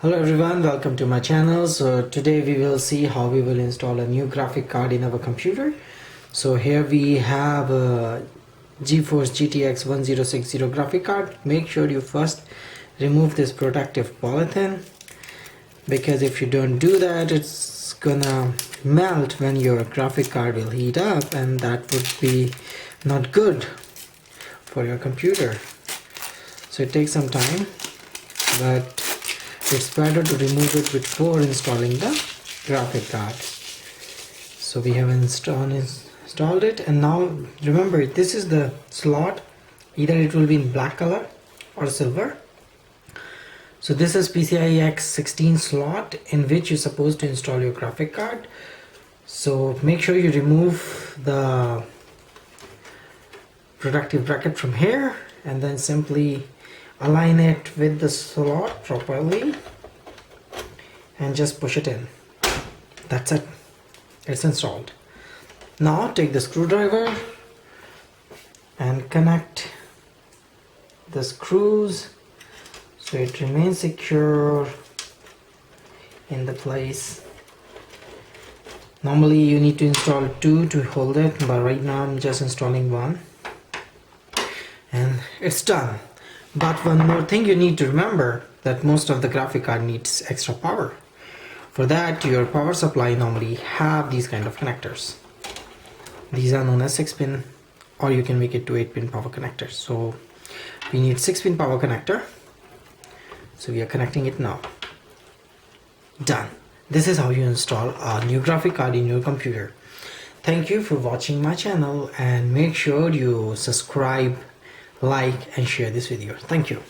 Hello everyone, welcome to my channel. So today we will see how we will install a new graphic card in our computer. So here we have a GeForce GTX 1060 graphic card. Make sure you first remove this protective polythene, because if you don't do that, it's gonna melt when your graphic card will heat up, and that would be not good for your computer. So it takes some time, but it's better to remove it before installing the graphic card. So we have installed it, and now remember, this is the slot. Either it will be in black color or silver. So this is PCIe X16 slot in which you're supposed to install your graphic card. So make sure you remove the protective bracket from here and then simply align it with the slot properly and just push it in. That's it, it's installed. Now take the screwdriver and connect the screws so it remains secure in the place. Normally you need to install two to hold it, but right now I'm just installing one and it's done. But one more thing you need to remember, that most of the graphic card needs extra power. For that, your power supply normally have these kind of connectors. These are known as 6-pin, or you can make it to 8-pin power connectors. So we need 6-pin power connector. So we are connecting it now. Done. This is how you install a new graphic card in your computer. Thank you for watching my channel, and make sure you subscribe, like and share this video. Thank you.